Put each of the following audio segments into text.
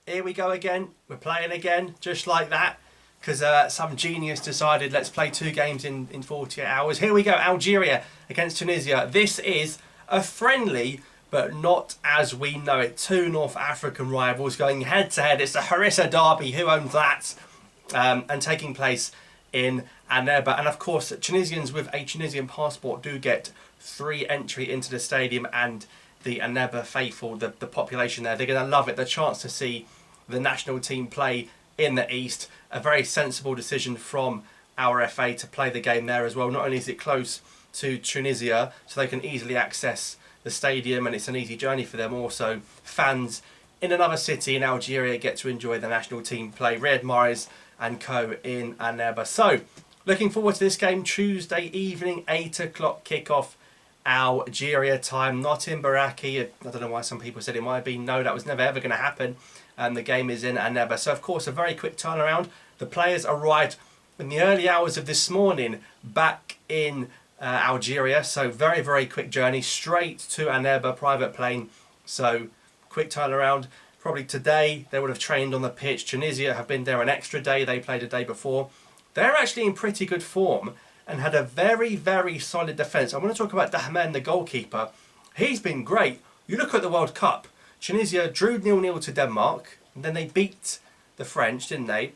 Here we go again. We're playing again, just like that. Because some genius decided let's play 2 games in 48 hours. Here we go, Algeria against Tunisia. This is a friendly, but not as we know it. 2 North African rivals going head to head. It's the Harissa derby. Who owns that? And taking place in Annaba. And of course, Tunisians with a Tunisian passport do get free entry into the stadium, and the Annaba faithful, the population there, they're going to love it. The chance to see the national team play in the East. A very sensible decision from our FA to play the game there as well. Not only is it close to Tunisia, so they can easily access the stadium and it's an easy journey for them. Also, fans in another city in Algeria get to enjoy the national team play. Riyad Mahrez and co in Annaba. So, looking forward to this game. Tuesday evening, 8 o'clock kickoff, Algeria time. Not in Baraki. I don't know why some people said it might be. No, that was never ever going to happen. And the game is in Annaba. So, of course, a very quick turnaround. The players arrived in the early hours of this morning back in Algeria. So, very, very quick journey straight to Annaba, private plane. So, quick turnaround. Probably today they would have trained on the pitch. Tunisia have been there an extra day. They played a day before. They're actually in pretty good form and had a very, very solid defence. I want to talk about Dahman, the goalkeeper. He's been great. You look at the World Cup. Tunisia drew 0-0 to Denmark, and then they beat the French, didn't they?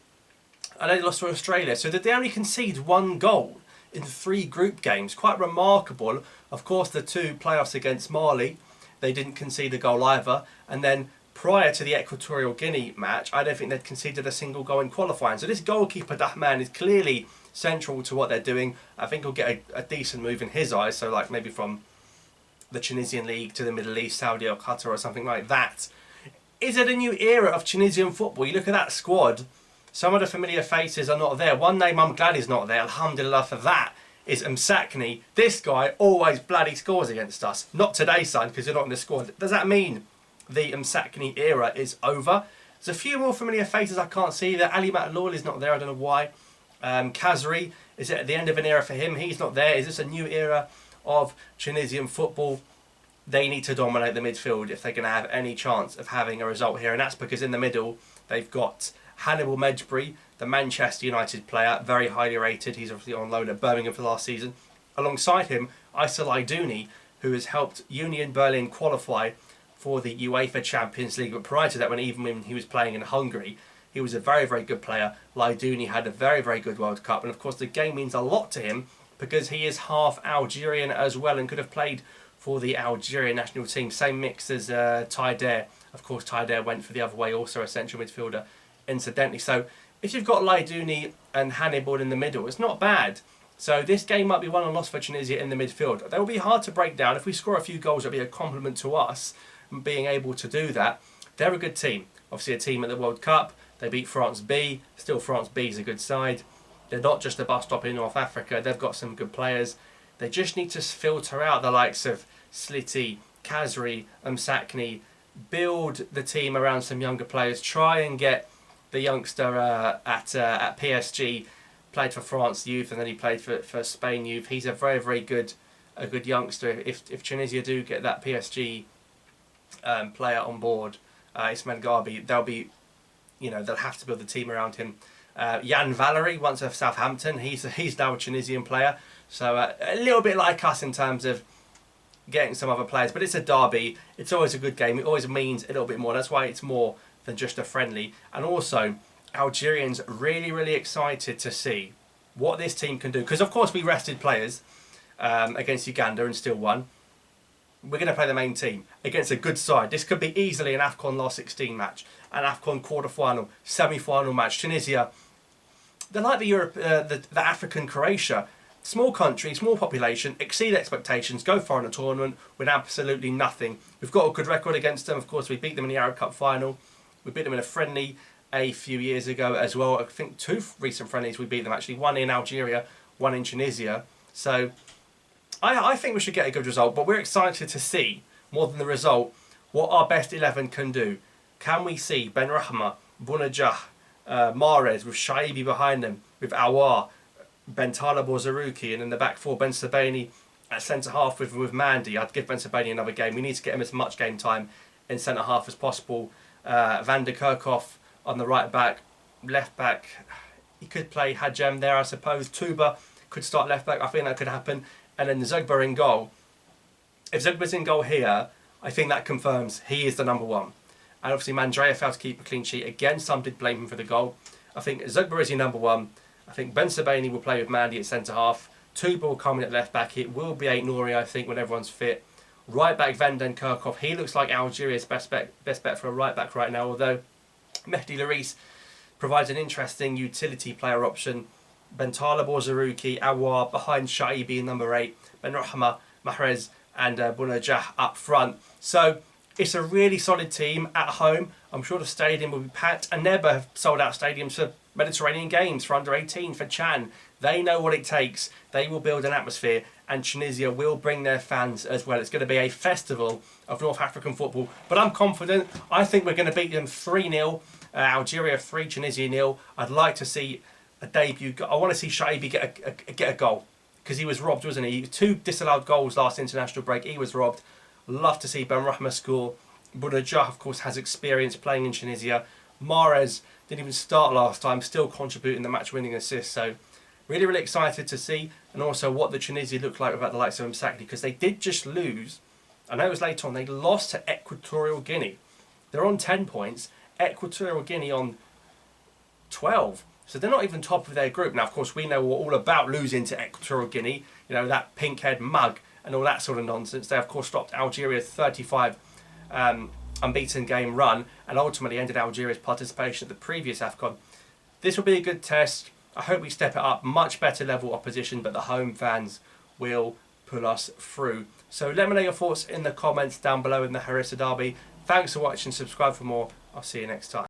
And they lost to Australia. So that they only concede 1 goal in 3 group games. Quite remarkable. Of course, the 2 playoffs against Mali, they didn't concede a goal either. And then prior to the Equatorial Guinea match, I don't think they'd conceded a single goal in qualifying. So this goalkeeper, Dahman, is clearly central to what they're doing. I think he'll get a decent move in his eyes. So like maybe from the Tunisian league to the Middle East, Saudi or Qatar or something like that. Is it a new era of Tunisian football? You look at that squad, some of the familiar faces are not there. One name I'm glad is not there, alhamdulillah for that, is Msakni. This guy always bloody scores against us. Not today, son, because you're not in the squad. Does that mean the Msakni era is over? There's a few more familiar faces I can't see there. Ali Matlul is not there, I don't know why. Kazri, is it at the end of an era for him? He's not there. Is this a new era of Tunisian football? They need to dominate the midfield if they're going to have any chance of having a result here. And that's because in the middle, they've got Hannibal Mejbri, the Manchester United player, very highly rated. He's obviously on loan at Birmingham for last season. Alongside him, Ait-Nouri, who has helped Union Berlin qualify for the UEFA Champions League. But prior to that, even when he was playing in Hungary, he was a very, very good player. Laidouni had a very, very good World Cup. And of course, the game means a lot to him because he is half Algerian as well and could have played for the Algerian national team. Same mix as Taider. Of course, Taider went for the other way, also a central midfielder, incidentally. So if you've got Laidouni and Hannibal in the middle, it's not bad. So this game might be won or lost for Tunisia in the midfield. They will be hard to break down. If we score a few goals, it'll be a compliment to us being able to do that. They're a good team. Obviously a team at the World Cup. They beat France B. Still France B is a good side. They're not just a bus stop in North Africa. They've got some good players. They just need to filter out the likes of Sliti, Kazri, Msakni, build the team around some younger players, try and get the youngster at PSG, played for France youth and then he played for Spain youth. He's a very, very good youngster. If Tunisia do get that PSG player on board, Ismail Garbi, they'll have to build the team around him. Jan Valery, once of Southampton, he's now a Tunisian player, so a little bit like us in terms of getting some other players, but it's a derby. It's always a good game. It always means a little bit more. That's why it's more than just a friendly. And also, Algerians really, really excited to see what this team can do. Because, of course, we rested players against Uganda and still won. We're going to play the main team against a good side. This could be easily an AFCON last 16 match, an AFCON quarter-final, semi-final match. Tunisia, they're like the African Croatia. Small country, small population, exceed expectations, go far in a tournament with absolutely nothing. We've got a good record against them. Of course, we beat them in the Arab Cup final. We beat them in a friendly a few years ago as well. I think 2 recent friendlies we beat them actually. 1 in Algeria, 1 in Tunisia. So I think we should get a good result. But we're excited to see, more than the result, what our best 11 can do. Can we see Benrahma, Bounedjah, Mahrez with Shaibi behind them, with Awar, Bentala Borzaruki, and in the back 4 Ben Sebaini at centre half with Mandy. I'd give Ben Sebaini another game. We need to get him as much game time in centre half as possible. Van der Kerkhoff on the right back, left back. He could play Hajem there, I suppose. Tuba could start left back. I think that could happen. And then Zugba in goal. If Zugba's in goal here, I think that confirms he is the number one. And obviously Mandrea failed to keep a clean sheet. Again, some did blame him for the goal. I think Zugba is your number one. I think Ben Sebaini will play with Mandy at centre half. Tuba will come in at left back. It will be Ait-Nouri, I think, when everyone's fit. Right back Van den Kerkhoff. He looks like Algeria's best bet for a right back right now, although Mehdi Laris provides an interesting utility player option. Bentala Borzaruki, Awar behind Shaibi in number 8, Benrahma, Mahrez and Bounedjah up front. So it's a really solid team at home. I'm sure the stadium will be packed. And Neba have sold out stadiums for Mediterranean games, for under 18, for Chan. They know what it takes. They will build an atmosphere, and Tunisia will bring their fans as well. It's going to be a festival of North African football. But I'm confident. I think we're going to beat them 3-0. Algeria 3, Tunisia 0. I'd like to see a debut. I want to see Shaibi get a goal, because he was robbed, wasn't he? 2 disallowed goals last international break. He was robbed. Love to see Benrahma score. Bounedjah, of course, has experience playing in Tunisia. Mahrez didn't even start last time, still contributing the match-winning assist. So really, really excited to see, and also what the Tunisia look like without the likes of Msakni, because they did just lose. I know it was later on. They lost to Equatorial Guinea. They're on 10 points. Equatorial Guinea on 12. So they're not even top of their group. Now, of course, we know all about losing to Equatorial Guinea. You know, that pink-head mug and all that sort of nonsense. They, of course, stopped Algeria's 35 unbeaten game run and ultimately ended Algeria's participation at the previous AFCON. This will be a good test. I hope we step it up. Much better level opposition, but the home fans will pull us through. So let me know your thoughts in the comments down below in the Harissa derby. Thanks for watching. Subscribe for more. I'll see you next time.